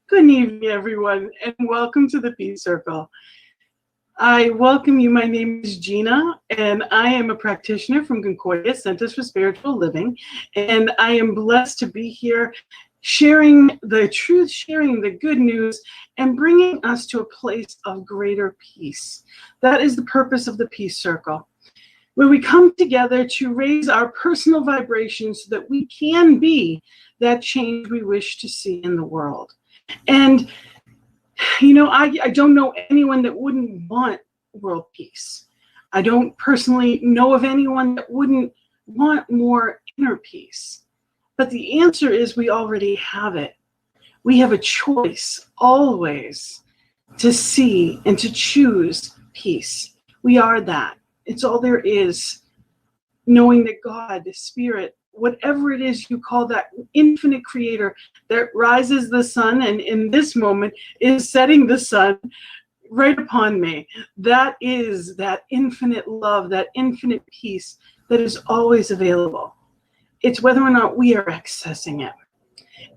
Good evening, everyone, and welcome to the Peace Circle. I welcome you. My name is Gina, and I am a practitioner from Concordia Centers for Spiritual Living, and I am blessed to be here sharing the truth, sharing the good news, and bringing us to a place of greater peace. That is the purpose of the Peace Circle, where we come together to raise our personal vibrations so that we can be that change we wish to see in the world. And, you know, I don't know anyone that wouldn't want world peace. I don't personally know of anyone that wouldn't want more inner peace. But the answer is we already have it. We have a choice always to see and to choose peace. We are that. It's all there is. Knowing that God, the Spirit, whatever it is you call that infinite creator that rises the sun and in this moment is setting the sun right upon me. That is that infinite love, that infinite peace that is always available. It's whether or not we are accessing it.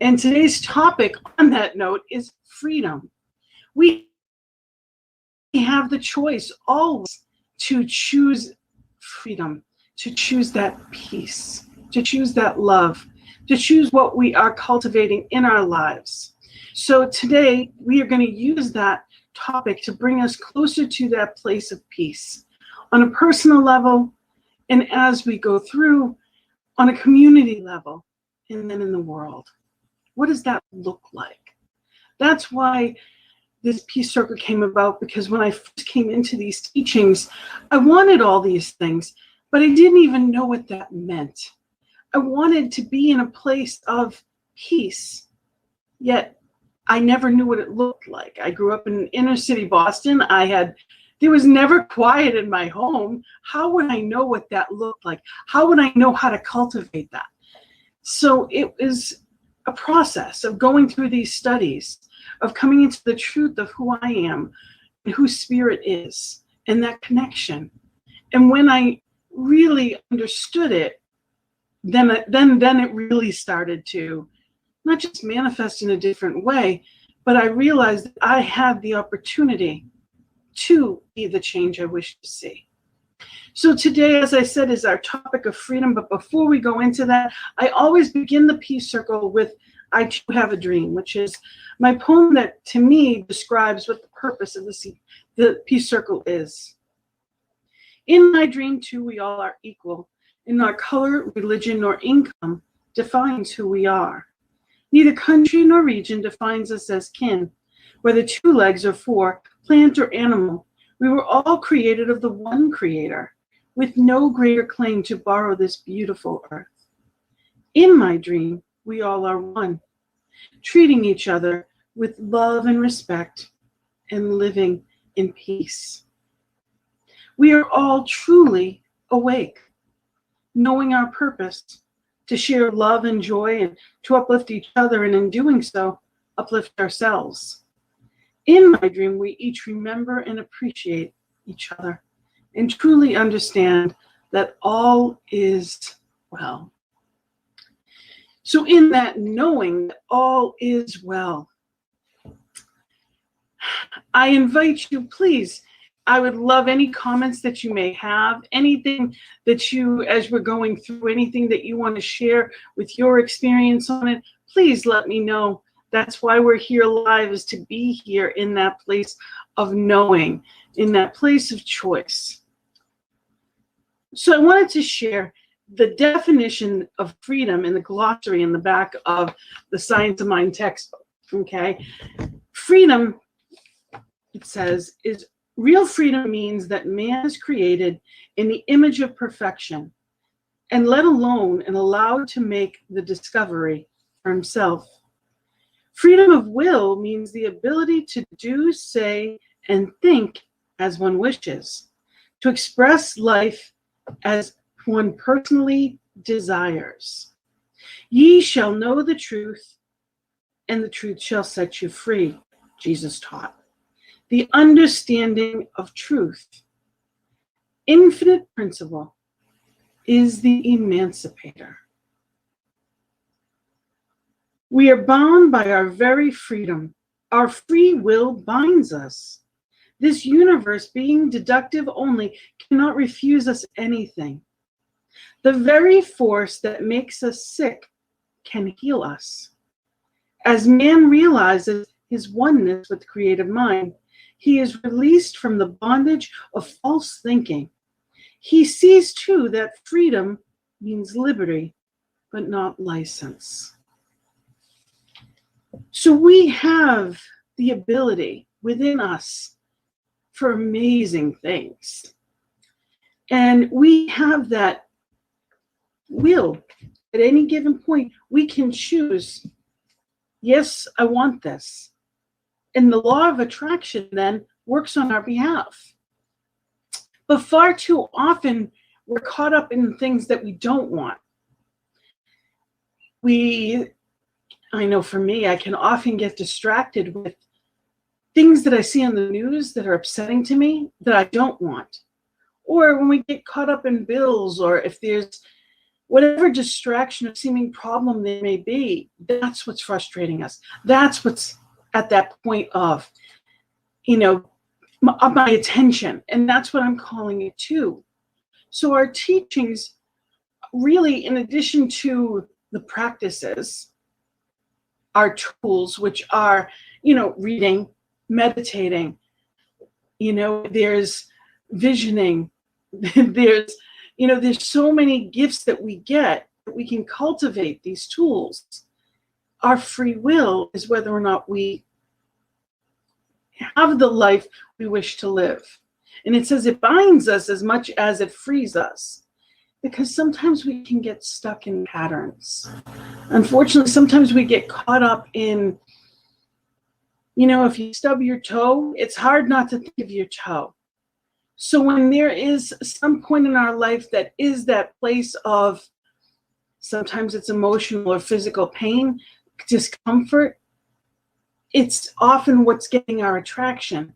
And today's topic on that note is freedom. We have the choice always to choose freedom, to choose that peace, to choose that love, to choose what we are cultivating in our lives. So today we are going to use that topic to bring us closer to that place of peace on a personal level, and as we go through on a community level, and then in the world. What does that look like? That's why this Peace Circle came about, because when I first came into these teachings, I wanted all these things, but I didn't even know what that meant. I wanted to be in a place of peace, yet I never knew what it looked like. I grew up in inner city Boston. There was never quiet in my home. How would I know what that looked like? How would I know how to cultivate that? So it was a process of going through these studies, of coming into the truth of who I am and who Spirit is, and that connection. And when I really understood it, then it really started to not just manifest in a different way, but I realized that I had the opportunity to be the change I wish to see. So today, as I said, is our topic of freedom. But before we go into that, I always begin the Peace Circle with I Too Have a Dream, which is my poem that to me describes what the purpose of the Peace Circle is. In my dream, too, we all are equal, and not color, religion, nor income defines who we are. Neither country nor region defines us as kin, whether 2 legs or 4, plant or animal. We were all created of the one Creator, with no greater claim to borrow this beautiful earth. In my dream, we all are one, treating each other with love and respect, and living in peace. We are all truly awake, knowing our purpose, to share love and joy and to uplift each other, and in doing so, uplift ourselves. In my dream, we each remember and appreciate each other and truly understand that all is well. So in that knowing that all is well, I invite you, please, I would love any comments that you may have, anything that you, as we're going through, anything that you want to share with your experience on it, please let me know. That's why we're here live, is to be here in that place of knowing, in that place of choice. So I wanted to share the definition of freedom in the glossary in the back of the Science of Mind textbook, okay? Freedom, it says, is real freedom means that man is created in the image of perfection and let alone and allowed to make the discovery for himself. Freedom of will means the ability to do, say, and think as one wishes, to express life as one personally desires. Ye shall know the truth, and the truth shall set you free, Jesus taught. The understanding of truth, infinite principle, is the emancipator. We are bound by our very freedom. Our free will binds us. This universe, being deductive only, cannot refuse us anything. The very force that makes us sick can heal us. As man realizes his oneness with the creative mind, he is released from the bondage of false thinking. He sees, too, that freedom means liberty, but not license. So we have the ability within us for amazing things. And we have that will. At any given point, we can choose, yes, I want this. And the law of attraction then works on our behalf. But far too often, we're caught up in things that we don't want. I know for me, I can often get distracted with things that I see on the news that are upsetting to me that I don't want. Or when we get caught up in bills, or if there's whatever distraction or seeming problem there may be, that's what's frustrating us. That's what's at that point of, my attention. And that's what I'm calling it too. So our teachings really, in addition to the practices, our tools, which are, reading, meditating, there's visioning, there's so many gifts that we get that we can cultivate these tools. Our free will is whether or not we have the life we wish to live. And it says it binds us as much as it frees us, because sometimes we can get stuck in patterns. Unfortunately, sometimes we get caught up in, if you stub your toe, it's hard not to think of your toe. So when there is some point in our life that is that place of, sometimes it's emotional or physical pain, discomfort, it's often what's getting our attraction.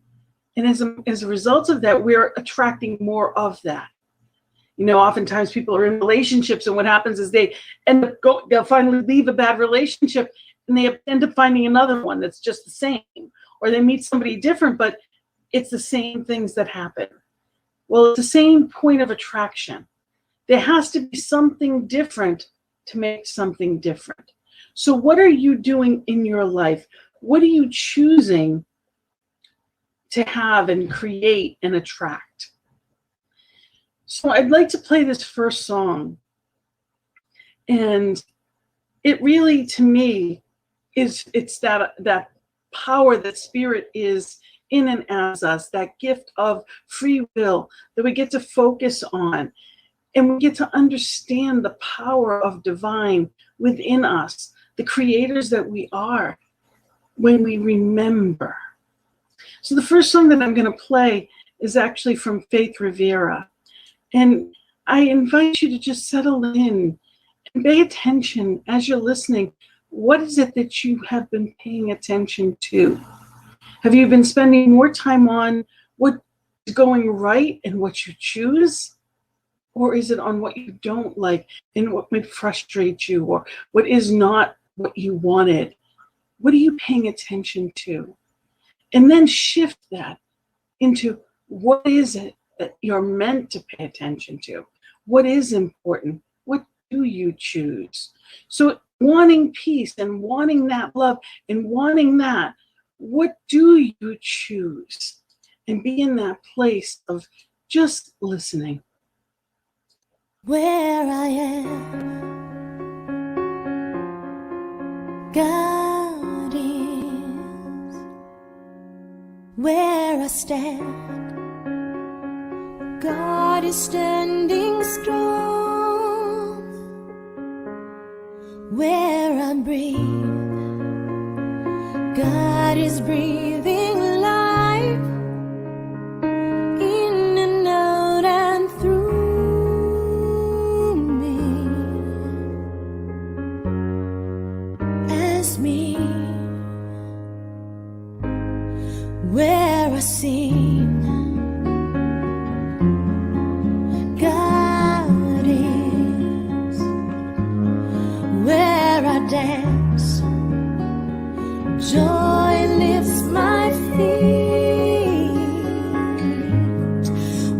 And as a result of that, we're attracting more of that. Oftentimes people are in relationships, and what happens is they they'll finally leave a bad relationship, and they end up finding another one that's just the same. Or they meet somebody different, but it's the same things that happen. Well, it's the same point of attraction. There has to be something different to make something different. So what are you doing in your life? What are you choosing to have and create and attract? So I'd like to play this first song. And it really, to me, it's that power that spirit is in and as us, that gift of free will that we get to focus on. And we get to understand the power of divine within us, the creators that we are, when we remember. So the first song that I'm going to play is actually from Faith Rivera. And I invite you to just settle in and pay attention as you're listening. What is it that you have been paying attention to? Have you been spending more time on what's going right and what you choose? Or is it on what you don't like and what might frustrate you, or what is not what you wanted? What are you paying attention to? And then shift that into what is it that you're meant to pay attention to? What is important? What do you choose? So wanting peace and wanting that love and wanting that, what do you choose? And be in that place of just listening. Where I am, God is. Where I stand, God is standing strong. Where I breathe, God is breathing life in and out and through me. As me, where I sing, God is. Where I dance, joy lifts my feet.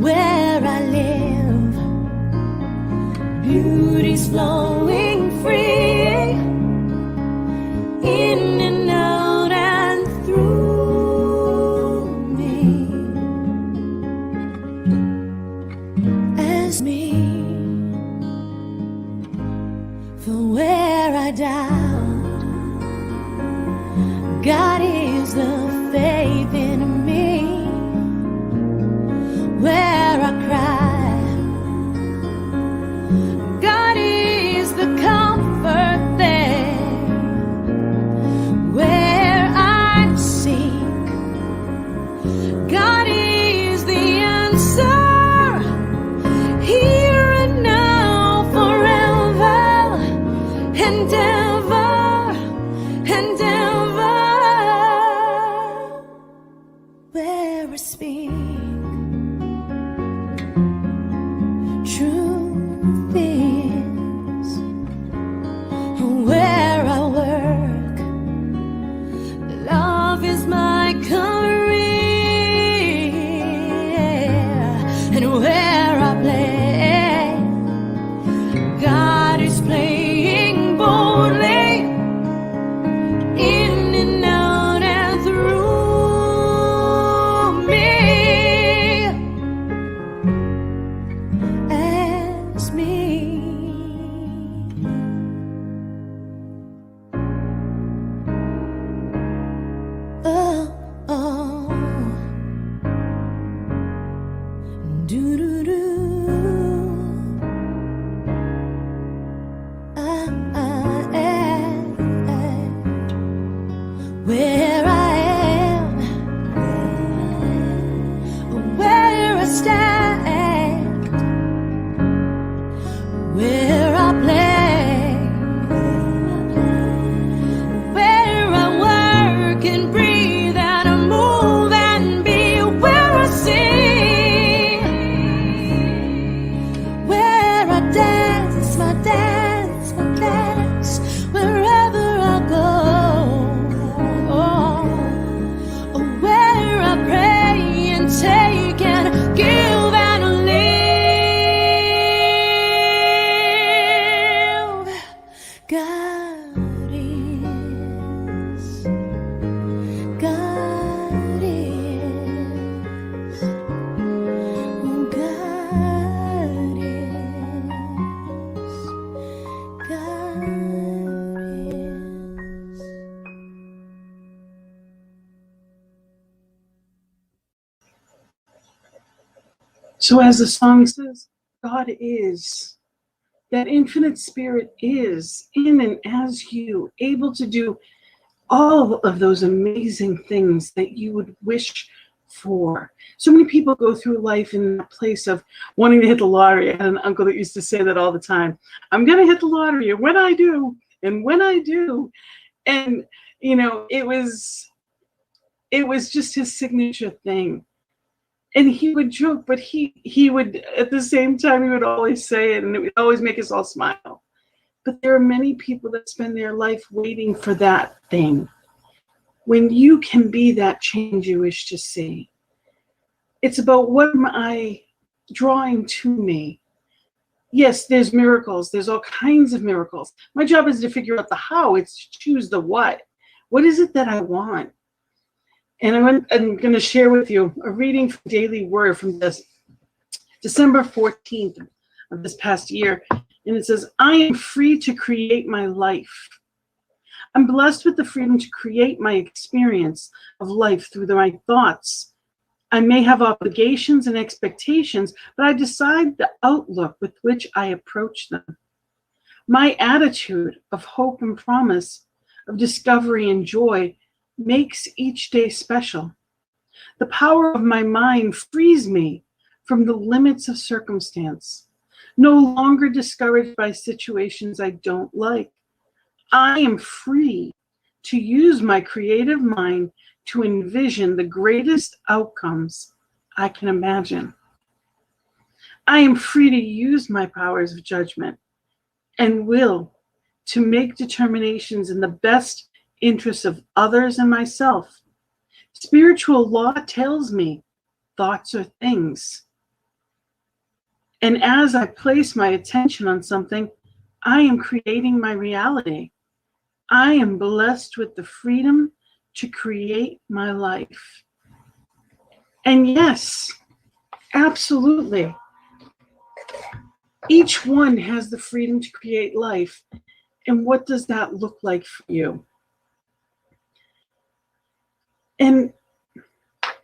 Where I live, beauty's flowing free, in and out and through me. As me, for where I doubt, God is the faith in me. Where I cry, God is the comfort there. Where I seek, God is the answer. Here and now, forever and ever and ever. Where I speak, truth is. Where I work, love is my career. And where I play, God is playing boldly, in and out and through me. As me. Oh, oh. Do do do. Where I am, where I stand, where I play, where I work and breathe and move and be, where I sing, where I dance, my dance, my dance, wherever I go. Where I pray and take and give and live. God is. God is. Oh, God is. God is. So as the song says, God is. That infinite spirit is in and as you, able to do all of those amazing things that you would wish for. So many people go through life in a place of wanting to hit the lottery. I had an uncle that used to say that all the time. I'm going to hit the lottery, and when I do, and when I do. And, you know, it was just his signature thing. And he would joke, but he would, at the same time, he would always say it, and it would always make us all smile. But there are many people that spend their life waiting for that thing. When you can be that change you wish to see. It's about, what am I drawing to me? Yes, there's miracles. There's all kinds of miracles. My job is to figure out the how. It's to choose the what. What is it that I want? And I'm going to share with you a reading from Daily Word from this December 14th of this past year. And it says, I am free to create my life. I'm blessed with the freedom to create my experience of life through my thoughts. I may have obligations and expectations, but I decide the outlook with which I approach them. My attitude of hope and promise, of discovery and joy, makes each day special. The power of my mind frees me from the limits of circumstance, no longer discouraged by situations I don't like. I am free to use my creative mind to envision the greatest outcomes I can imagine. I am free to use my powers of judgment and will to make determinations in the best interests of others and myself. Spiritual law tells me thoughts are things. And as I place my attention on something, I am creating my reality. I am blessed with the freedom to create my life. And yes, absolutely. Each one has the freedom to create life. And what does that look like for you? And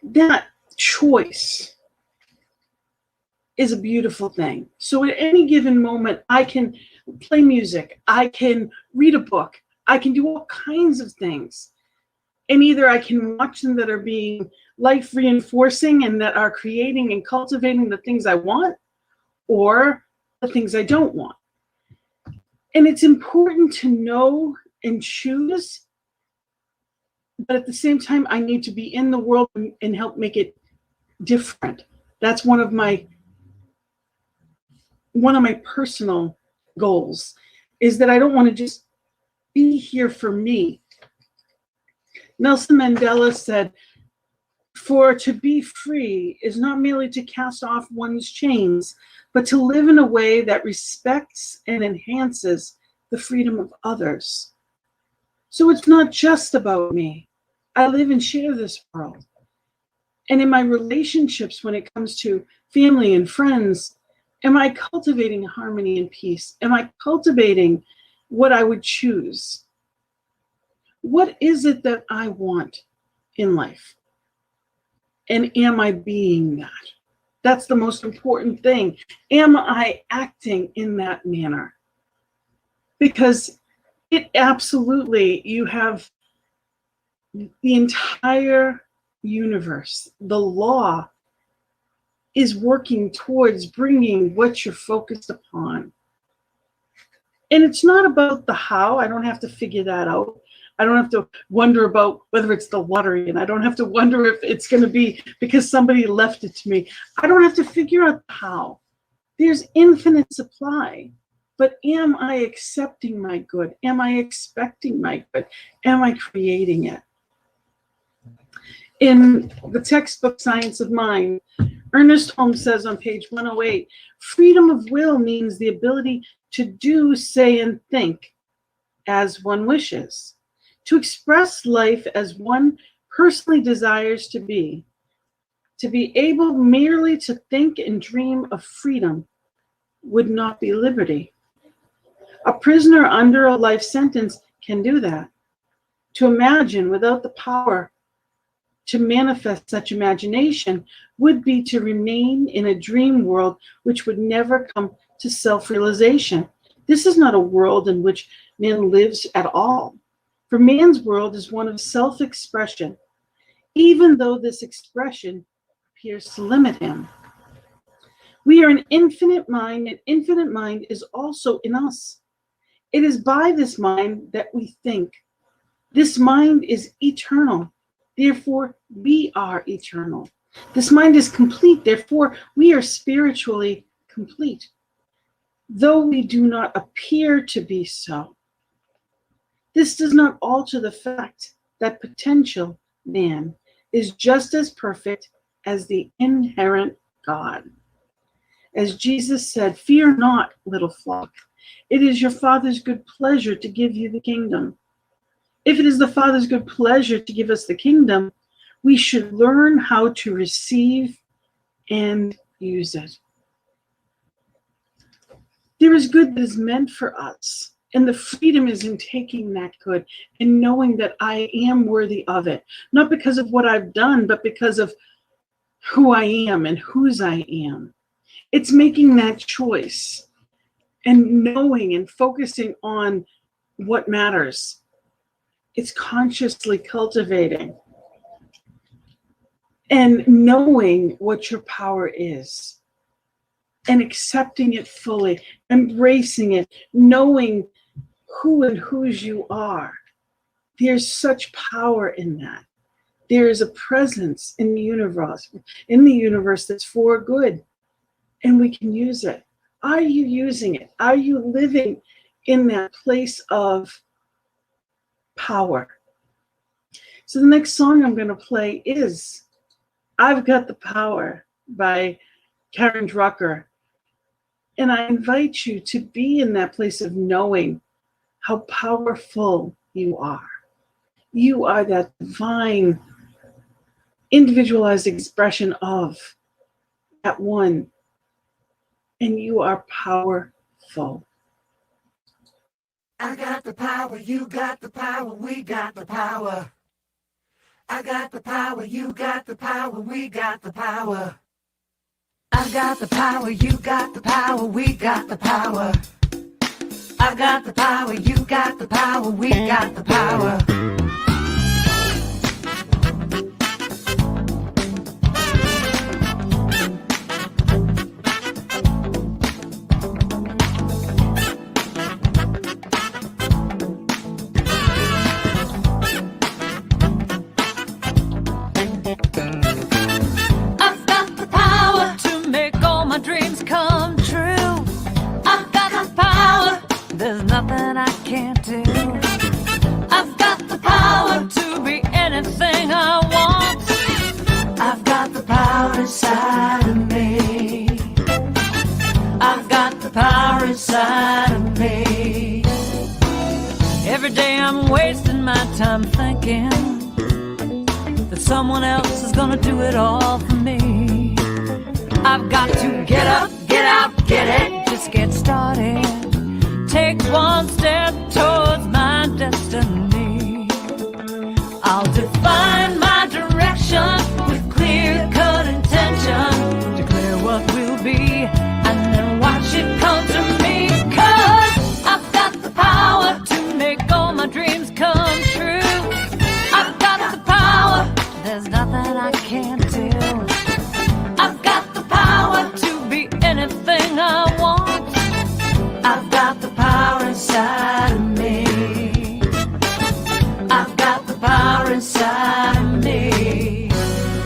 that choice is a beautiful thing. So at any given moment, I can play music, I can read a book, I can do all kinds of things. And either I can watch them that are being life reinforcing and that are creating and cultivating the things I want, or the things I don't want. And it's important to know and choose, but at the same time, I need to be in the world and help make it different. That's one of my personal goals, is that I don't want to just be here for me. Nelson Mandela said, for to be free is not merely to cast off one's chains, but to live in a way that respects and enhances the freedom of others. So it's not just about me. I live and share this world. And in my relationships, when it comes to family and friends, am I cultivating harmony and peace? Am I cultivating what I would choose? What is it that I want in life? And am I being that? That's the most important thing. Am I acting in that manner? Because it absolutely, you have the entire universe, the law is working towards bringing what you're focused upon. And it's not about the how. I don't have to figure that out. I don't have to wonder about whether it's the lottery, and I don't have to wonder if it's going to be because somebody left it to me. I don't have to figure out the how. There's infinite supply. But am I accepting my good? Am I expecting my good? Am I creating it? In the textbook Science of Mind, Ernest Holmes says on page 108, freedom of will means the ability to do, say, and think as one wishes, to express life as one personally desires to be able merely to think and dream of freedom would not be liberty. A prisoner under a life sentence can do that. To imagine without the power to manifest such imagination would be to remain in a dream world which would never come to self-realization. This is not a world in which man lives at all. For man's world is one of self-expression, even though this expression appears to limit him. We are an infinite mind, and infinite mind is also in us. It is by this mind that we think. This mind is eternal. Therefore, we are eternal. This mind is complete, therefore we are spiritually complete, though we do not appear to be so. This does not alter the fact that potential man is just as perfect as the inherent God. As Jesus said, "Fear not, little flock. It is your Father's good pleasure to give you the kingdom." If it is the Father's good pleasure to give us the kingdom, we should learn how to receive and use it. There is good that is meant for us, and the freedom is in taking that good and knowing that I am worthy of it, not because of what I've done, but because of who I am and whose I am. It's making that choice and knowing and focusing on what matters. It's consciously cultivating and knowing what your power is and accepting it fully, embracing it, knowing who and whose you are. There's such power in that. There is a presence in the universe that's for good, and we can use it. Are you using it? Are you living in that place of power? So the next song I'm going to play is "I've Got the Power" by Karen Drucker. And I invite you to be in that place of knowing how powerful you are. You are that divine, individualized expression of that one. And you are powerful. I got the power, you got the power, we got the power. I got the power, you got the power, we got the power. I got the power, you got the power, we got the power. I got the power, you got the power, we got the power. There's nothing I can't do. I've got the power to be anything I want. I've got the power inside of me. I've got the power inside of me. Every day I'm wasting my time thinking that someone else is gonna do it all for me. I've got to get up, get out, get it, just get started. Take one step towards my destiny. I'll define my direction with clear-cut intention. Declare what will be and then watch it come to me. 'Cause I've got the power to make all my dreams come true. I've got the power, there's nothing I can't do. I've got the power to be anything I want. I've got the power inside of me. I've got the power inside of me.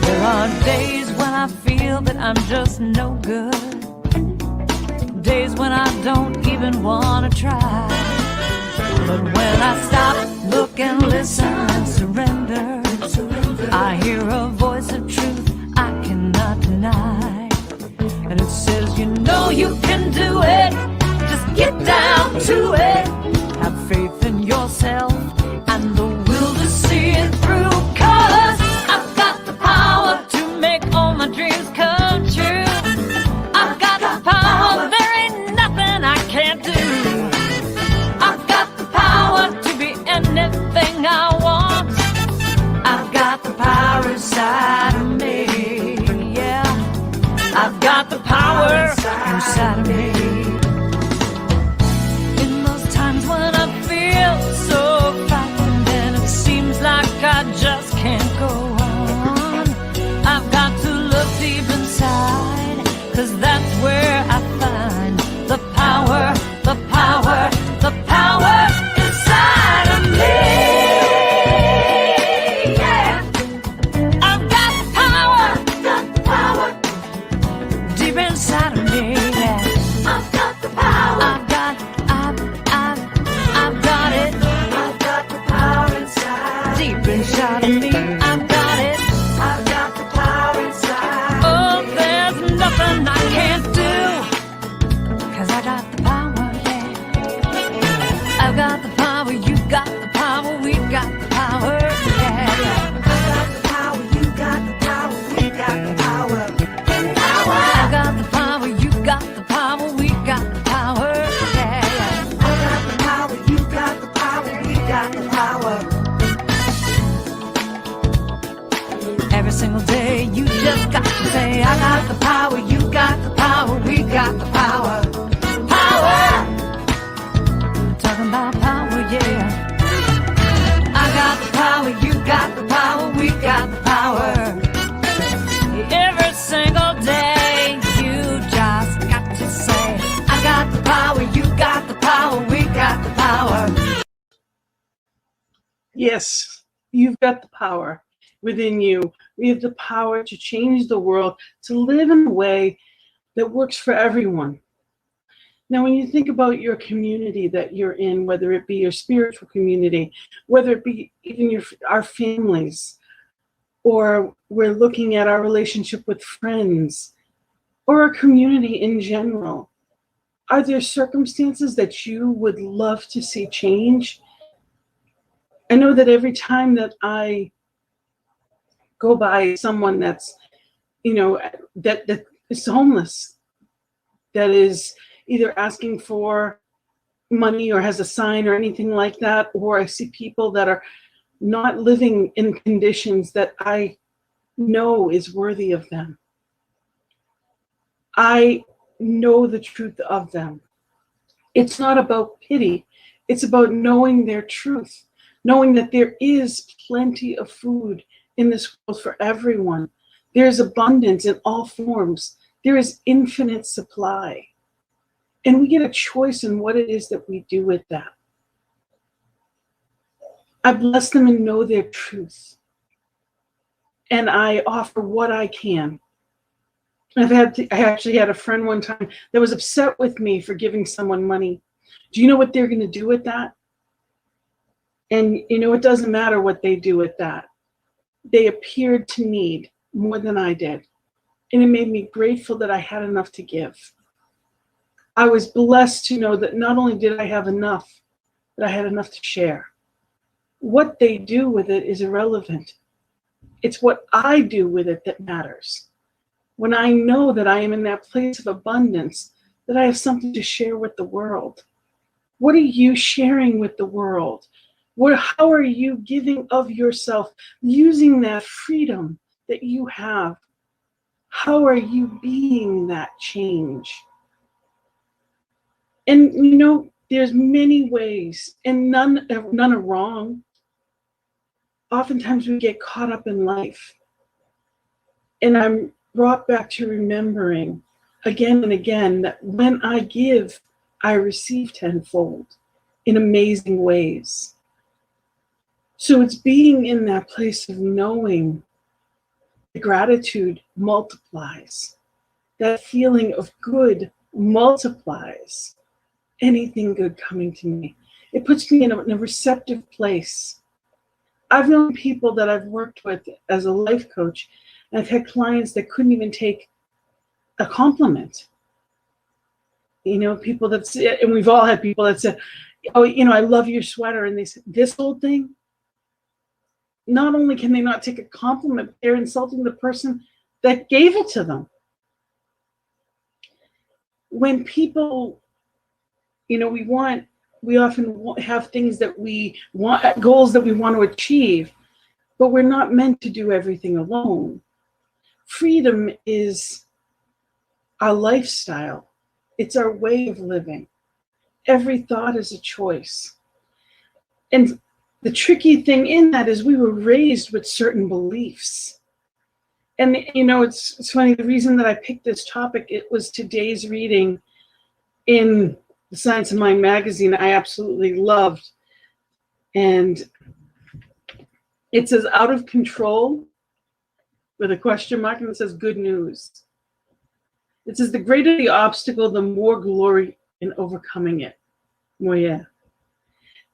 There are days when I feel that I'm just no good. Days when I don't even want to try. But when I stop, look and listen and surrender, I hear a voice of truth I cannot deny. And it says, you know you can do it. Get down to it. Have faith in yourself and the will to see it through. 'Cause I've got the power to make all my dreams come true. I've got the power, there ain't nothing I can't do. I've got the power to be anything I want. I've got the power inside of me. Yeah, I've got the power inside of me. When I feel so frightened and it seems like I just can't go on, I've got to look deep inside, 'cause that's where I find the power, the power, the power inside of me. Yeah, I've got the power, got the power, you got the power, we got the power. Power! Talking about power, yeah. I got the power, you got the power, we got the power. Every single day, you just got to say, I got the power, you got the power, we got the power. Yes, you've got the power within you. We have the power to change the world, to live in a way that works for everyone. Now, when you think about your community that you're in, whether it be your spiritual community, whether it be even our families, or we're looking at our relationship with friends, or our community in general, are there circumstances that you would love to see change? I know that every time that I go by someone that's, that is homeless, that is either asking for money or has a sign or anything like that, or I see people that are not living in conditions that I know is worthy of them. I know the truth of them. It's not about pity. It's about knowing their truth, knowing that there is plenty of food in this world for everyone. There's abundance in all forms. There is infinite supply. And we get a choice in what it is that we do with that. I bless them and know their truth. And I offer what I can. I actually had a friend one time that was upset with me for giving someone money. Do you know what they're going to do with that? And it doesn't matter what they do with that. They appeared to need more than I did. And it made me grateful that I had enough to give. I was blessed to know that not only did I have enough, but I had enough to share. What they do with it is irrelevant. It's what I do with it that matters. When I know that I am in that place of abundance, that I have something to share with the world. What are you sharing with the world? How are you giving of yourself, using that freedom that you have? How are you being that change? And there's many ways, and none are wrong. Oftentimes we get caught up in life. And I'm brought back to remembering again and again that when I give, I receive tenfold in amazing ways. So it's being in that place of knowing the gratitude multiplies. That feeling of good multiplies anything good coming to me. It puts me in a receptive place. I've known people that I've worked with as a life coach, and I've had clients that couldn't even take a compliment. People that say, and we've all had people that said, oh, I love your sweater. And they said, this old thing? Not only can they not take a compliment, they're insulting the person that gave it to them. When people, we often have things that we want, goals that we want to achieve, but we're not meant to do everything alone. Freedom is our lifestyle. It's our way of living. Every thought is a choice. And the tricky thing in that is we were raised with certain beliefs. And, it's funny, the reason that I picked this topic, it was today's reading in the Science of Mind magazine I absolutely loved. And it says, out of control, with a question mark, and it says, good news. It says, the greater the obstacle, the more glory in overcoming it. Well, yeah.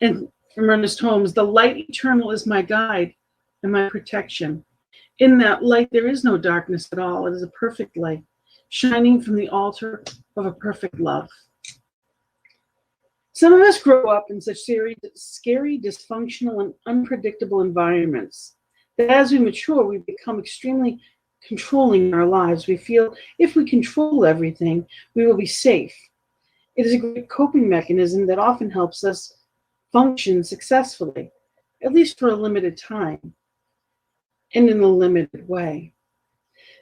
And from Ernest Holmes, the light eternal is my guide and my protection. In that light, there is no darkness at all. It is a perfect light, shining from the altar of a perfect love. Some of us grow up in such scary, dysfunctional, and unpredictable environments that as we mature, we become extremely controlling in our lives. We feel if we control everything, we will be safe. It is a great coping mechanism that often helps us function successfully, at least for a limited time and in a limited way.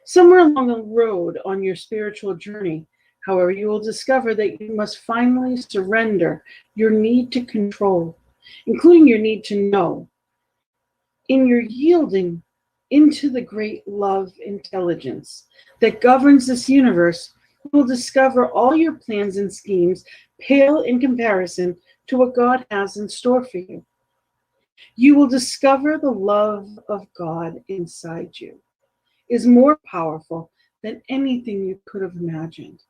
Somewhere along the road on your spiritual journey, however, you will discover that you must finally surrender your need to control, including your need to know. In your yielding into the great love intelligence that governs this universe, you will discover all your plans and schemes pale in comparison to what God has in store for you. You will discover the love of God inside you is more powerful than anything you could have imagined.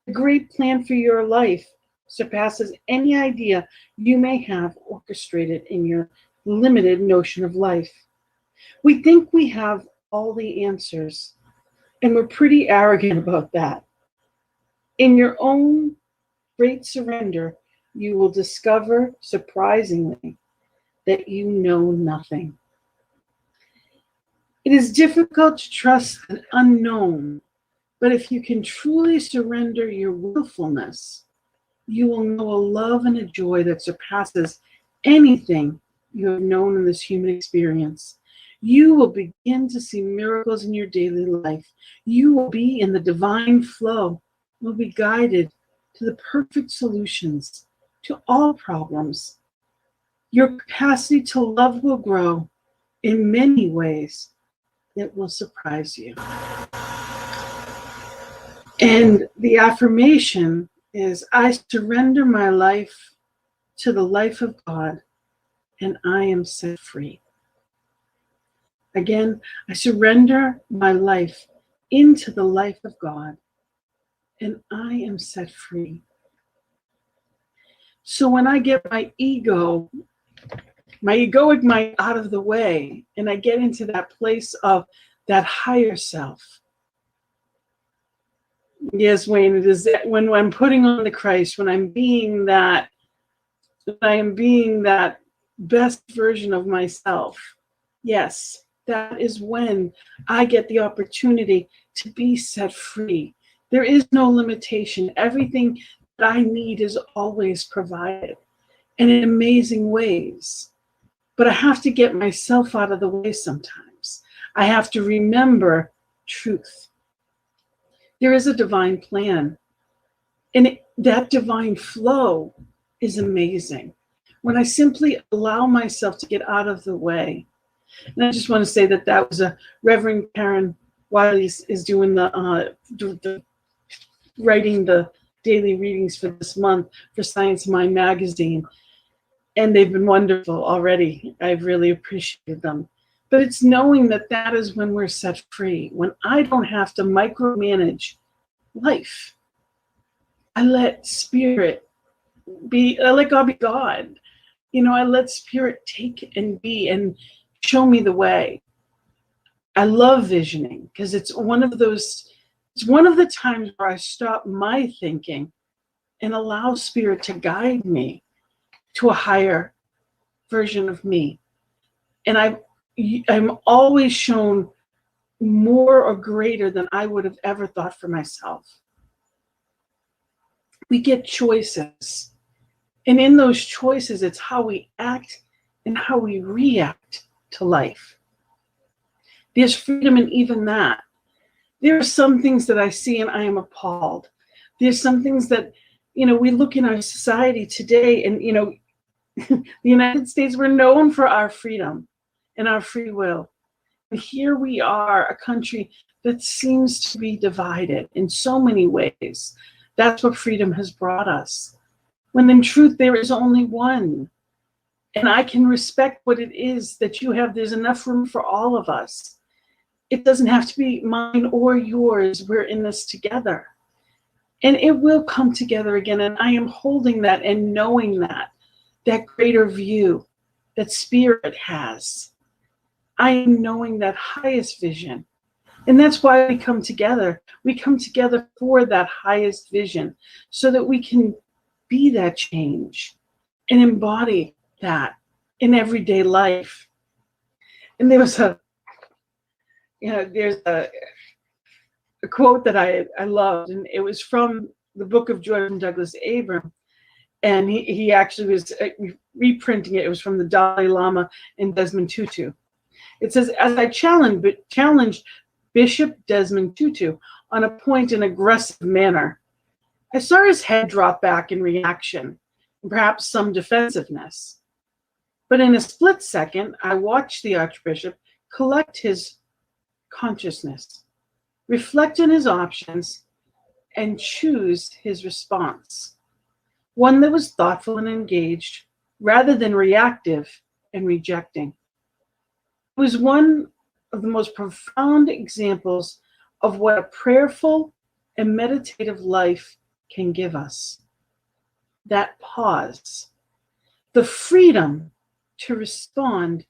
The great plan for your life surpasses any idea you may have orchestrated in your limited notion of life. We think we have all the answers, and we're pretty arrogant about that. In your own great surrender, you will discover, surprisingly, that you know nothing. It is difficult to trust an unknown, but if you can truly surrender your willfulness, you will know a love and a joy that surpasses anything you have known in this human experience. You will begin to see miracles in your daily life. You will be in the divine flow. You will be guided to the perfect solutions to all problems. Your capacity to love will grow in many ways that will surprise you. And the affirmation is, I surrender my life to the life of God, and I am set free. Again, I surrender my life into the life of God, and I am set free. So when I get my egoic mind out of the way, and I get into that place of that higher self. Yes, Wayne, it is when I'm putting on the Christ, when I am being that best version of myself. Yes, that is when I get the opportunity to be set free. There is no limitation. Everything that I need is always provided, and in amazing ways. But I have to get myself out of the way sometimes. I have to remember truth. There is a divine plan, and that divine flow is amazing. When I simply allow myself to get out of the way. And I just want to say that was a Reverend Karen Wiley is doing the writing the daily readings for this month for Science Mind magazine. And they've been wonderful already. I've really appreciated them. But it's knowing that that is when we're set free, when I don't have to micromanage life. I let spirit be, I let God be God. I let spirit take and be and show me the way. I love visioning because it's one of the times where I stop my thinking and allow spirit to guide me to a higher version of me. And I'm always shown more or greater than I would have ever thought for myself. We get choices. And in those choices, it's how we act and how we react to life. There's freedom in even that. There are some things that I see and I am appalled. There's some things that, we look in our society today and, the United States, we're known for our freedom and our free will. And here we are, a country that seems to be divided in so many ways. That's what freedom has brought us. When in truth, there is only one. And I can respect what it is that you have. There's enough room for all of us. It doesn't have to be mine or yours. We're in this together. And it will come together again. And I am holding that and knowing that greater view that spirit has. I am knowing that highest vision. And that's why we come together. We come together for that highest vision so that we can be that change and embody that in everyday life. And there was there's a quote that I loved, and it was from the Book of Joy from Douglas Abram. And he actually was reprinting it. It was from the Dalai Lama and Desmond Tutu. It says, as I challenged Bishop Desmond Tutu on a point in aggressive manner. I saw his head drop back in reaction, and perhaps some defensiveness. But in a split second, I watched the Archbishop collect his consciousness, reflect on his options, and choose his response. One that was thoughtful and engaged, rather than reactive and rejecting. It was one of the most profound examples of what a prayerful and meditative life can give us. That pause, the freedom to respond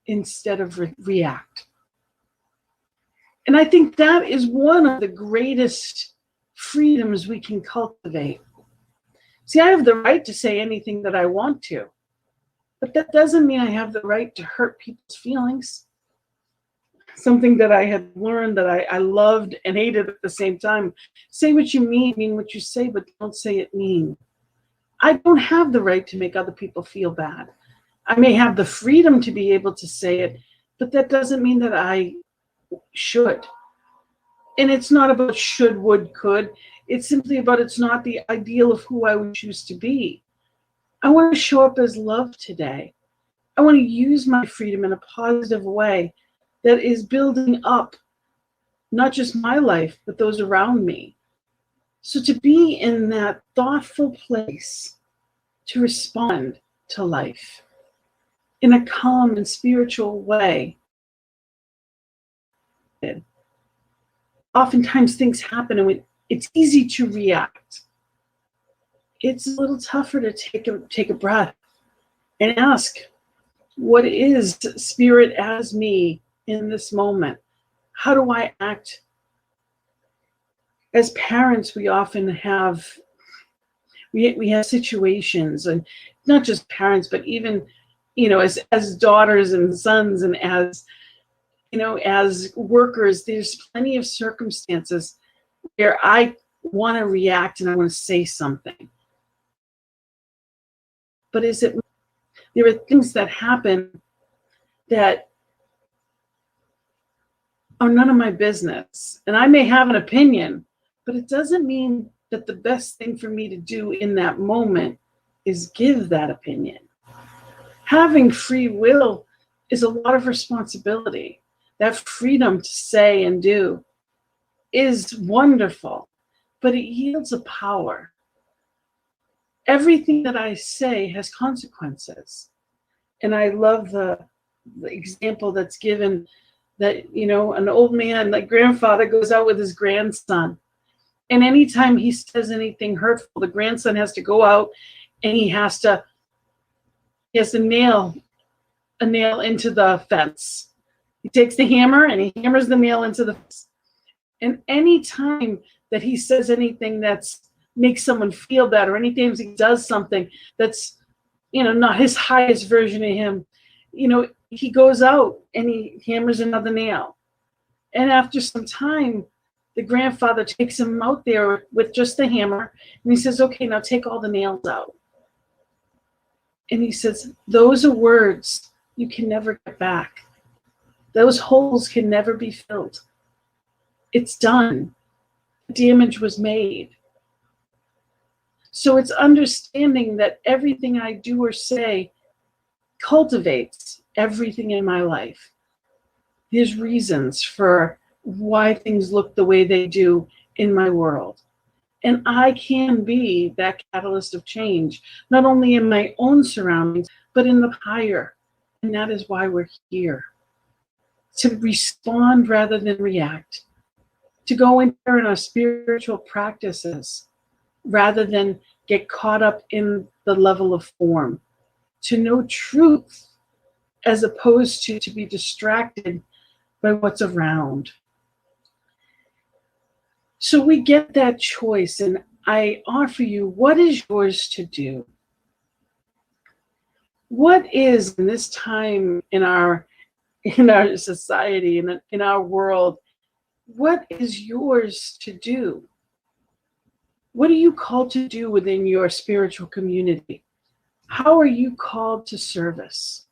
instead of react. And I think that is one of the greatest freedoms we can cultivate. See, I have the right to say anything that I want to, but that doesn't mean I have the right to hurt people's feelings. Something that I had learned that I loved and hated at the same time. Say what you mean what you say, but don't say it mean. I don't have the right to make other people feel bad. I may have the freedom to be able to say it, but that doesn't mean that I should. And it's not about should, would, could. It's simply about it's not the ideal of who I would choose to be. I want to show up as love today. I want to use my freedom in a positive way that is building up not just my life, but those around me. So to be in that thoughtful place to respond to life in a calm and spiritual way. Oftentimes things happen and it's easy to react. It's a little tougher to take a breath and ask, what is spirit as me in this moment? How do I act? As parents, we often have we have situations, and not just parents, but even as daughters and sons, and as workers, there's plenty of circumstances where I want to react and I want to say something. But there are things that happen that are none of my business. And I may have an opinion, but it doesn't mean that the best thing for me to do in that moment is give that opinion. Having free will is a lot of responsibility. That freedom to say and do is wonderful, but it yields a power. Everything that I say has consequences. And I love the example that's given that, an old man, like grandfather, goes out with his grandson. And anytime he says anything hurtful, the grandson has to go out and he has to nail a nail into the fence. He takes the hammer and he hammers the nail into the fence. And any time that he says anything that's makes someone feel bad, or anytime he does something that's, not his highest version of him, he goes out and he hammers another nail. And after some time, the grandfather takes him out there with just the hammer, and he says, okay, now take all the nails out. And he says, those are words you can never get back. Those holes can never be filled. It's done. Damage was made. So it's understanding that everything I do or say cultivates everything in my life. There's reasons for why things look the way they do in my world. And I can be that catalyst of change, not only in my own surroundings, but in the higher. And that is why we're here. To respond rather than react. To go in there in our spiritual practices rather than get caught up in the level of form. To know truth as opposed to be distracted by what's around. So we get that choice, and I offer you, what is yours to do? What is, in this time in our society, in our world, what is yours to do? What are you called to do within your spiritual community? How are you called to service?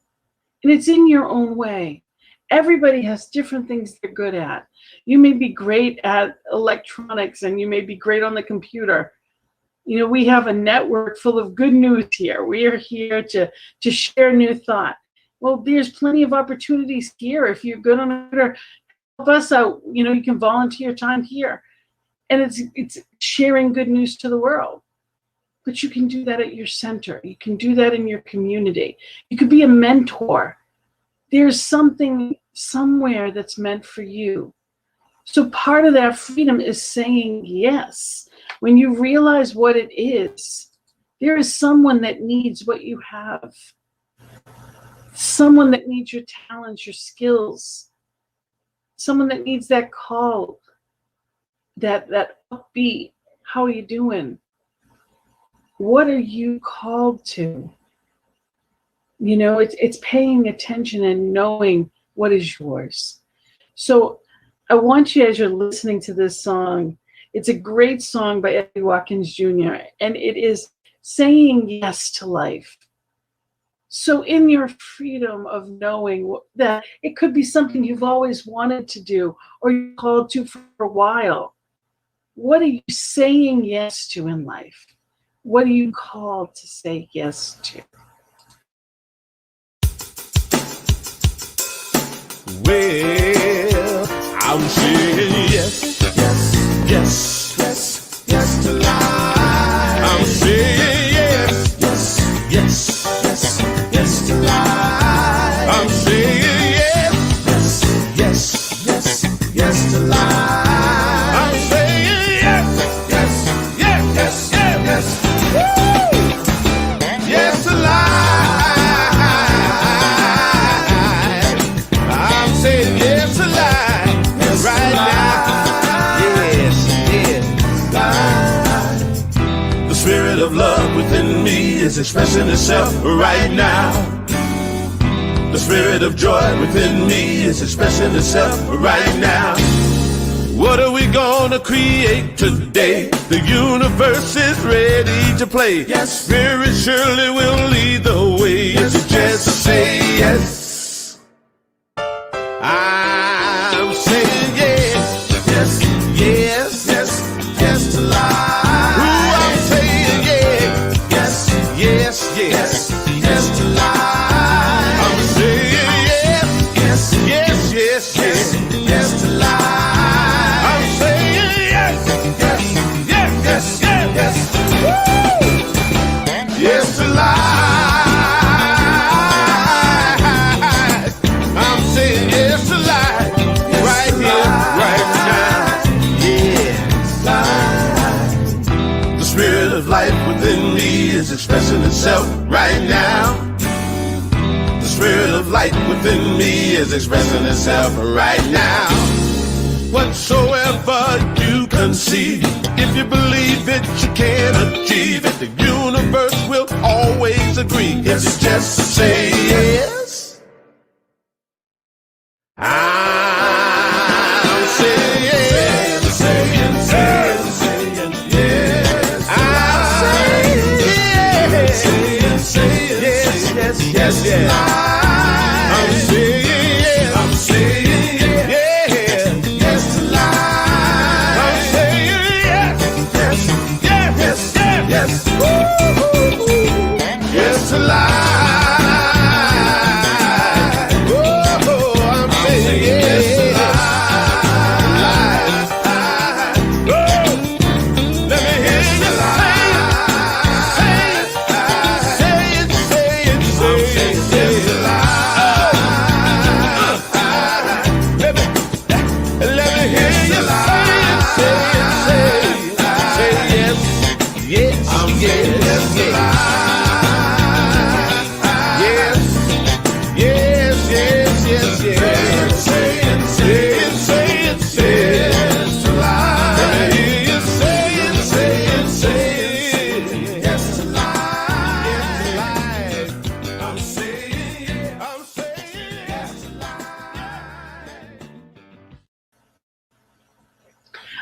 And it's in your own way. Everybody has different things they're good at. You may be great at electronics and you may be great on the computer. You know, we have a network full of good news here. We are here to share new thought. Well, there's plenty of opportunities here. If you're good on a computer, help us out. You know, you can volunteer time here. And it's sharing good news to the world. But you can do that at your center. You can do that in your community. You could be a mentor. There's something somewhere that's meant for you. So part of that freedom is saying yes. When you realize what it is, there is someone that needs what you have. Someone that needs your talents, your skills. Someone that needs that call, that upbeat. How are you doing? What are you called to? You know, it's paying attention and knowing what is yours. So I want you, as you're listening to this song, it's a great song by Eddie Watkins Jr., and it is saying yes to life. So in your freedom of knowing that it could be something you've always wanted to do or you're called to for a while, what are you saying yes to in life? What are you called to say yes to? Well, I'm saying yes, yes, yes, yes, yes to life. I'm saying yes, yes, yes, yes, yes to life. I'm saying yes, yes, yes, yes, yes to life. I'm saying yes, yes, yes, yes, yes, yes. Woo! Yes to life. Saying yes to life, yes, right now. Yes, yes. The spirit of love within me is expressing itself right now. The spirit of joy within me is expressing itself right now. What are we gonna create today? The universe is ready to play. Yes, Spirit surely will lead the way. Yes, if you just say yes. I'm saying yes, yes, yes, yes, yes to life. Ooh, I'm saying yes, yes, yes, yes, yes to life. I'm saying yes, yes, yes, yes, yes, yes to life. I'm saying yes, yes, yes, yes, yes, yes. Woo! Yes to life. I'm saying yes to life, yes, right here, right now. Yes. The spirit of life within me is expressing itself right now. The spirit of light within me is expressing itself right now. Whatsoever you conceive, if you believe it, you can achieve it. The universe will always agree. If you just say yes. I'm saying yes, saying, yes. I'm saying yes, saying yes, yes, yes. I'm saying yes, I'm saying yes, yes to life. I'm saying yes, yes, yes, yes, yes, yes to life.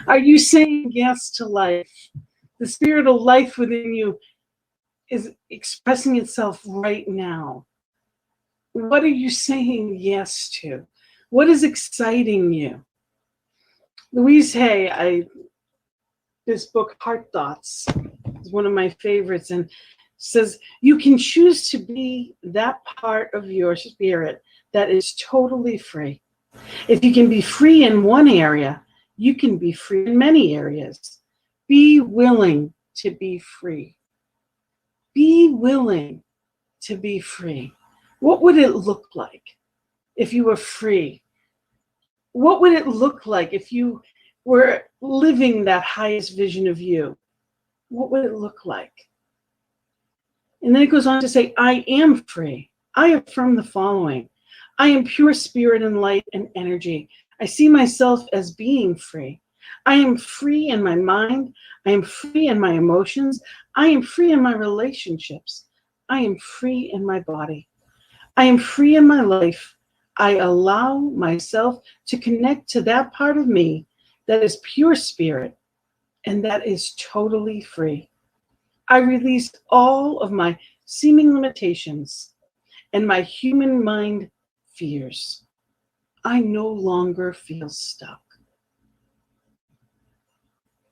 Are you saying yes to life? The spirit of life within you is expressing itself right now. What are you saying yes to? What is exciting you? Louise Hay, this book, Heart Thoughts, is one of my favorites, and says you can choose to be that part of your spirit that is totally free. If you can be free in one area, you can be free in many areas. Be willing to be free. Be willing to be free. What would it look like if you were free? What would it look like if you were living that highest vision of you? What would it look like? And then it goes on to say, I am free. I affirm the following. I am pure spirit and light and energy. I see myself as being free. I am free in my mind. I am free in my emotions. I am free in my relationships. I am free in my body. I am free in my life. I allow myself to connect to that part of me that is pure spirit and that is totally free. I release all of my seeming limitations and my human mind fears. I no longer feel stuck.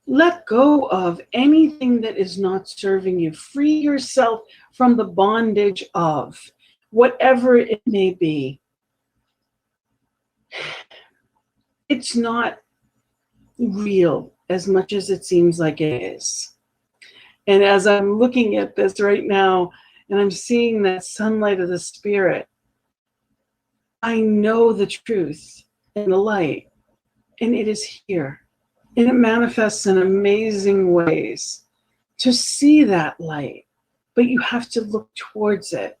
Let go of anything that is not serving you. Free yourself from the bondage of whatever it may be. It's not real as much as it seems like it is. And as I'm looking at this right now, and I'm seeing that sunlight of the spirit, I know the truth and the light, and it is here. And it manifests in amazing ways to see that light, but you have to look towards it.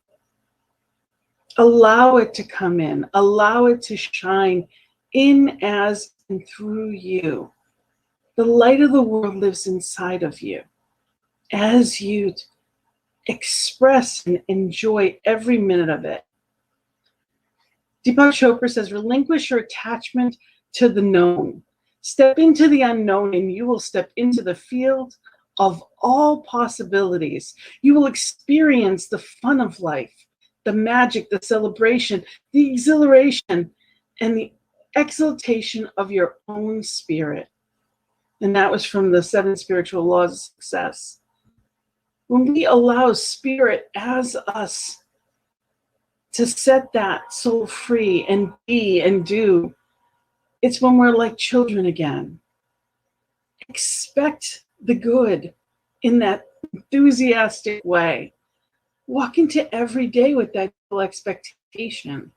Allow it to come in, allow it to shine in, as, and through you. The light of the world lives inside of you. As you express and enjoy every minute of it. Deepak Chopra says, relinquish your attachment to the known. Step into the unknown and you will step into the field of all possibilities. You will experience the fun of life, the magic, the celebration, the exhilaration, and the exaltation of your own spirit. And that was from the 7 Spiritual Laws of Success. When we allow spirit as us to set that soul free and be and do, it's when we're like children again. Expect the good in that enthusiastic way. Walk into every day with that expectation.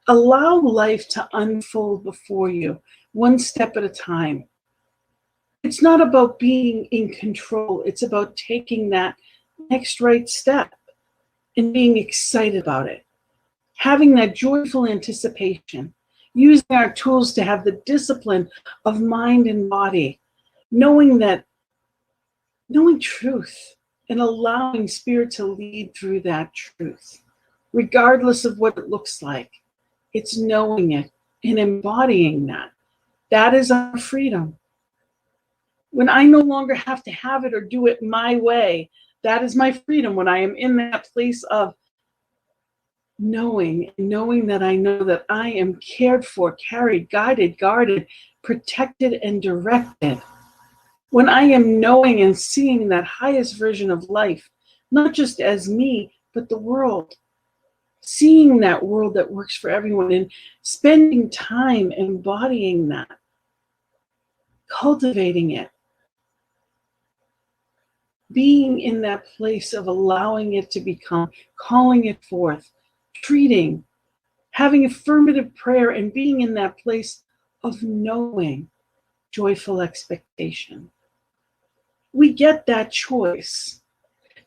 Allow life to unfold before you, one step at a time. It's not about being in control. It's about taking that next right step and being excited about it. Having that joyful anticipation. Using our tools to have the discipline of mind and body. Knowing truth and allowing spirit to lead through that truth. Regardless of what it looks like. It's knowing it and embodying that. That is our freedom. When I no longer have to have it or do it my way, that is my freedom. When I am in that place of knowing that I know that I am cared for, carried, guided, guarded, protected, and directed. When I am knowing and seeing that highest version of life, not just as me, but the world. Seeing that world that works for everyone and spending time embodying that, cultivating it. Being in that place of allowing it to become, calling it forth, treating, having affirmative prayer, and being in that place of knowing, joyful expectation. We get that choice.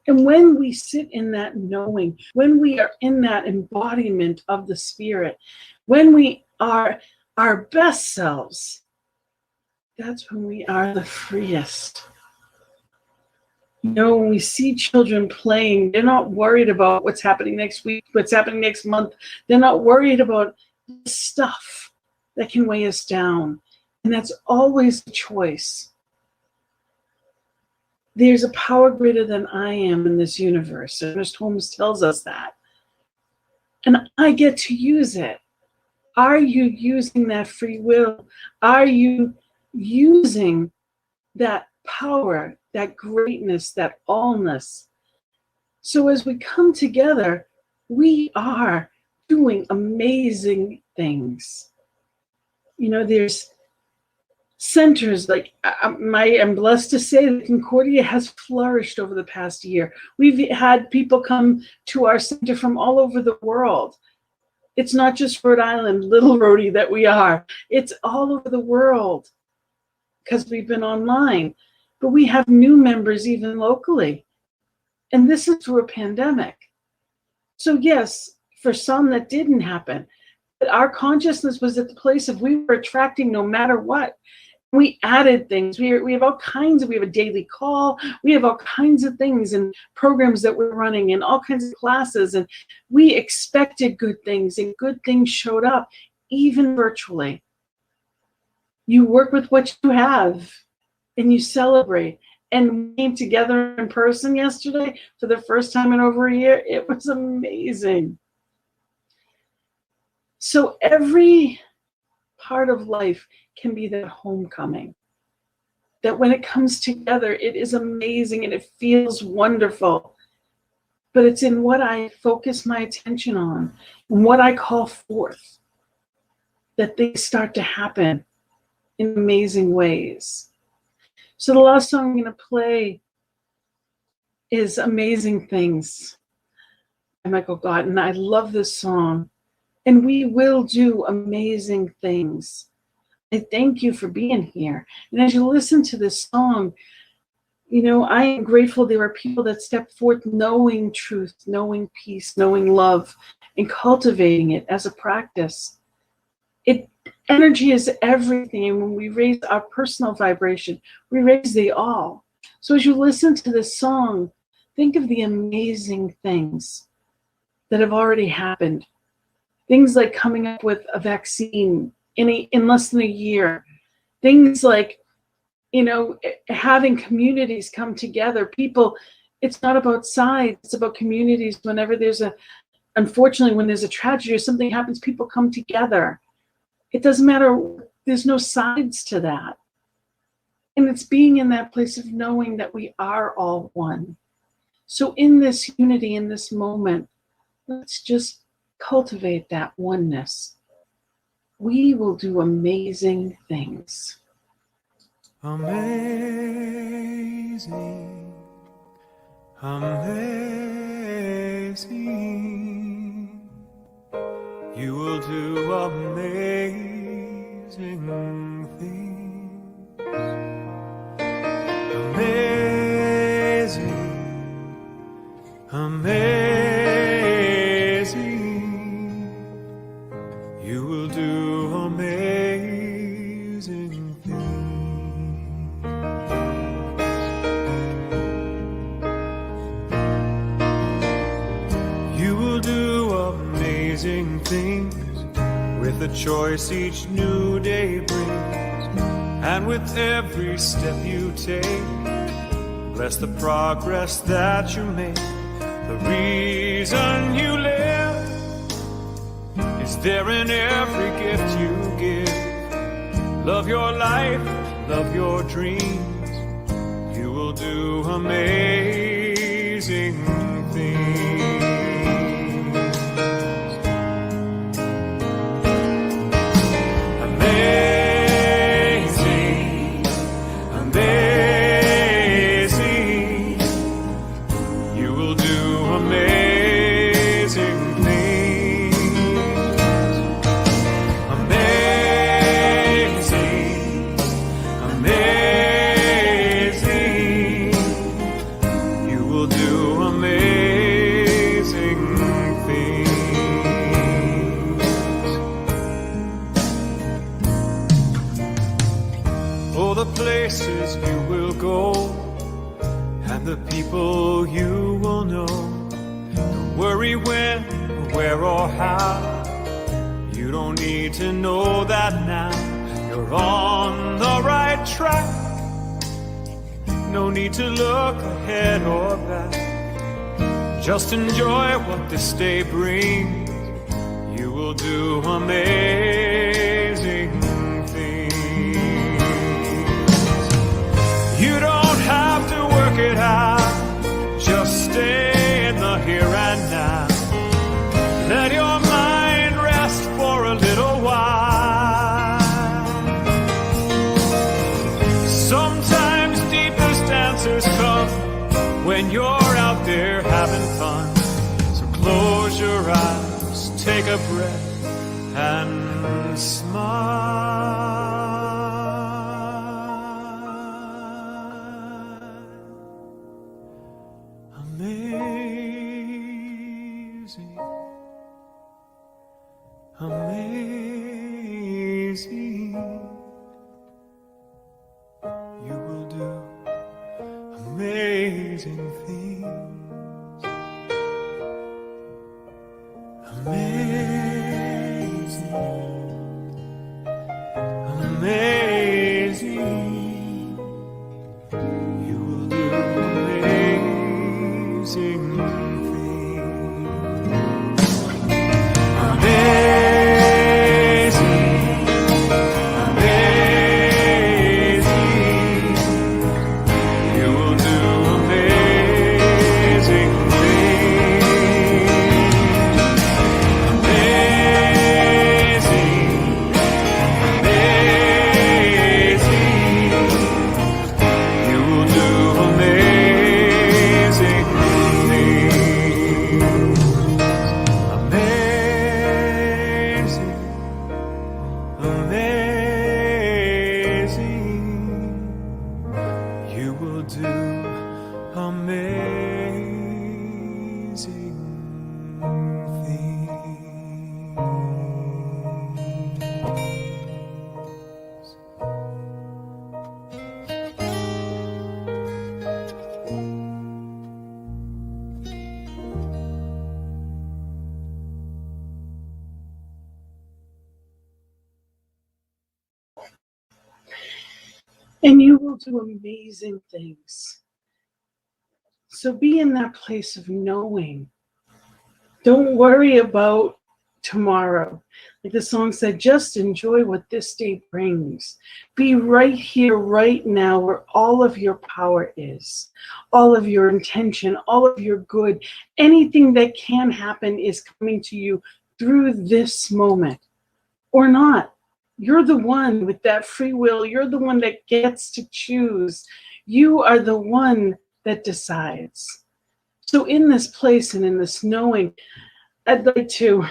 And when we sit in that knowing, when we are in that embodiment of the spirit, when we are our best selves, that's when we are the freest. You know, when we see children playing, they're not worried about what's happening next week, what's happening next month. They're not worried about stuff that can weigh us down. And that's always a choice. There's a power greater than I am in this universe. Ernest Holmes tells us that. And I get to use it. Are you using that free will? Are you using that power, that greatness, that allness? So as we come together, we are doing amazing things. You know, there's centers like I'm blessed to say that Concordia has flourished over the past year. We've had people come to our center from all over the world. It's not just Rhode Island, little Rhodey that we are. It's all over the world because we've been online. But we have new members even locally. And this is through a pandemic. So yes, for some that didn't happen. But our consciousness was at the place of we were attracting no matter what. We added things. We have all kinds of, we have a daily call. We have all kinds of things and programs that we're running and all kinds of classes. And we expected good things and good things showed up, even virtually. You work with what you have and you celebrate. And we came together in person yesterday for the first time in over a year. It was amazing. So every part of life can be that homecoming. That when it comes together, it is amazing and it feels wonderful. But it's in what I focus my attention on and what I call forth that things start to happen in amazing ways. So the last song I'm going to play is Amazing Things by Michael Gotton. I love this song. And we will do amazing things. I thank you for being here. And as you listen to this song, you know, I am grateful there are people that step forth knowing truth, knowing peace, knowing love, and cultivating it as a practice. Energy is everything. And when we raise our personal vibration, we raise the all. So as you listen to this song, think of the amazing things that have already happened. Things like coming up with a vaccine in less than a year. Things like, you know, having communities come together. People, it's not about sides, it's about communities. Whenever unfortunately, when there's a tragedy or something happens, people come together. It doesn't matter, there's no sides to that. And it's being in that place of knowing that we are all one. So in this unity, in this moment, let's just cultivate that oneness. We will do amazing things. Amazing, amazing. You will do amazing things. Amazing, amazing. You will do amazing things. You will do amazing things with the choice each new day brings, and with every step you take. Bless the progress that you make. The reason you live is there in every gift you give. Love your life, love your dreams. You will do amazing things. Amazing, amazing. You will do amazing things. Amazing, amazing. You will do amazing things. Oh, the places you will go and the people you will know. Don't worry when, where, or how. You don't need to know that now. You're on the right track. No need to look ahead or back. Just enjoy what this day brings. You will do amazing things. You don't have to work it out, just stay in the here and now. Let your mind rest for a little while. Sometimes deepest answers come when you're out there having fun. So close your eyes, take a breath, and smile. Amazing, amazing, you will do amazing things. Amazing, amazing, you will do amazing things. Amazing, amazing, you will do amazing things. Amazing, amazing, you will do amazing things. Amazing, amazing, you will do amazing things. And you will do amazing things. So be in that place of knowing. Don't worry about tomorrow. Like the song said, just enjoy what this day brings. Be right here, right now, where all of your power is, all of your intention, all of your good. Anything that can happen is coming to you through this moment or not. You're the one with that free will. You're the one that gets to choose. You are the one that decides. So in this place and in this knowing, I'd like to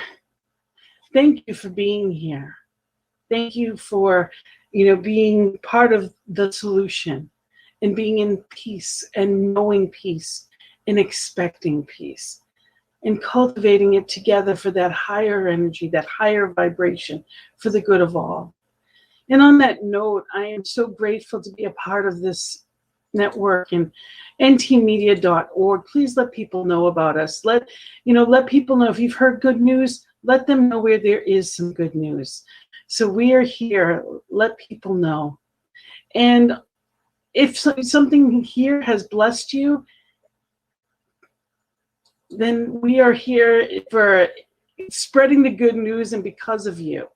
thank you for being here. Thank you for, being part of the solution and being in peace and knowing peace and expecting peace and cultivating it together for that higher energy, that higher vibration for the good of all. And on that note, I am so grateful to be a part of this network and ntmedia.org. Please let people know about us. Let people know if you've heard good news, let them know where there is some good news. So we are here. Let people know. And if something here has blessed you, then we are here for spreading the good news and because of you.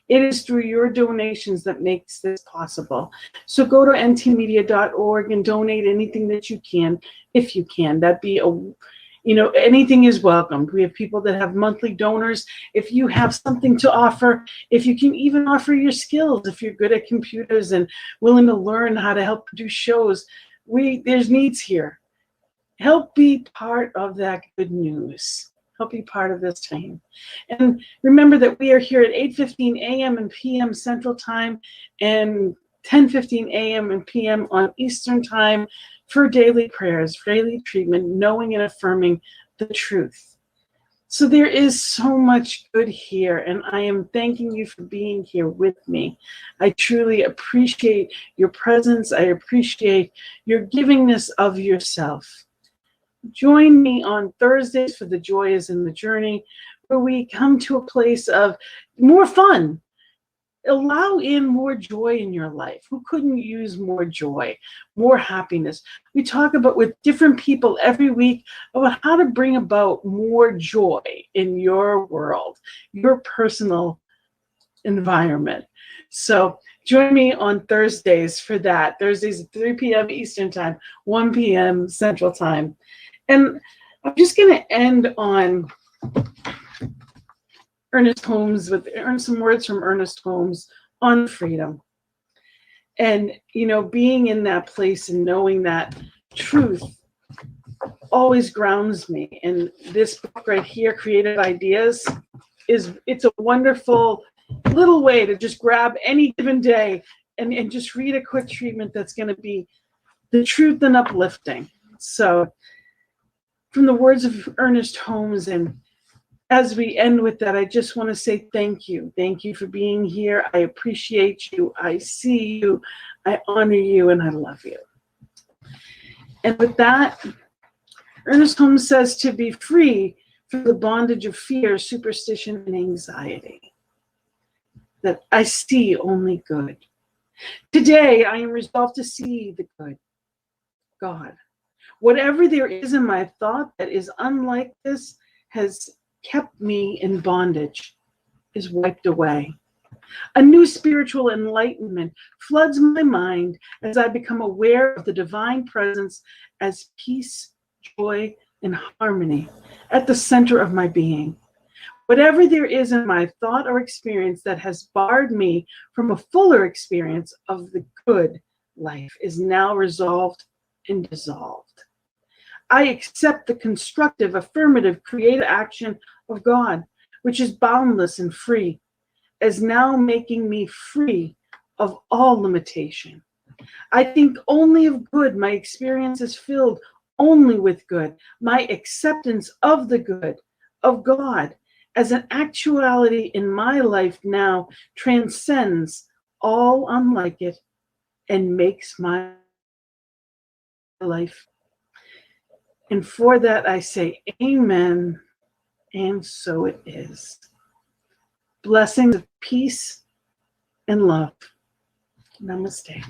It is through your donations that makes this possible. So go to ntmedia.org and donate anything that you can, if you can. That'd be anything is welcome. We have people that have monthly donors. If you have something to offer, if you can even offer your skills, if you're good at computers and willing to learn how to help produce shows, there's needs here. Help be part of that good news. Help be part of this time. And remember that we are here at 8:15 a.m. and p.m. Central Time and 10:15 a.m. and p.m. on Eastern Time for daily prayers, daily treatment, knowing and affirming the truth. So there is so much good here, and I am thanking you for being here with me. I truly appreciate your presence. I appreciate your givingness of yourself. Join me on Thursdays for The Joy is in the Journey, where we come to a place of more fun, allow in more joy in your life. Who couldn't use more joy, more happiness? We talk about with different people every week about how to bring about more joy in your world, your personal environment. So join me on Thursdays for that. Thursdays at 3 p.m. Eastern Time, 1 p.m. Central Time. And I'm just going to end on Ernest Holmes with some words from Ernest Holmes on freedom. And, you know, being in that place and knowing that truth always grounds me. And this book right here, Creative Ideas, it's a wonderful little way to just grab any given day and just read a quick treatment that's going to be the truth and uplifting. So from the words of Ernest Holmes, and as we end with that, I just want to say thank you. Thank you for being here. I appreciate you. I see you. I honor you, and I love you. And with that, Ernest Holmes says to be free from the bondage of fear, superstition, and anxiety. That I see only good. Today, I am resolved to see the good. God. Whatever there is in my thought that is unlike this has kept me in bondage is wiped away. A new spiritual enlightenment floods my mind as I become aware of the divine presence as peace, joy, and harmony at the center of my being. Whatever there is in my thought or experience that has barred me from a fuller experience of the good life is now resolved and dissolved. I accept the constructive, affirmative, creative action of God, which is boundless and free, as now making me free of all limitation. I think only of good. My experience is filled only with good. My acceptance of the good, of God, as an actuality in my life now transcends all unlike it and makes my life. And for that I say amen, and so it is. Blessings of peace and love. Namaste.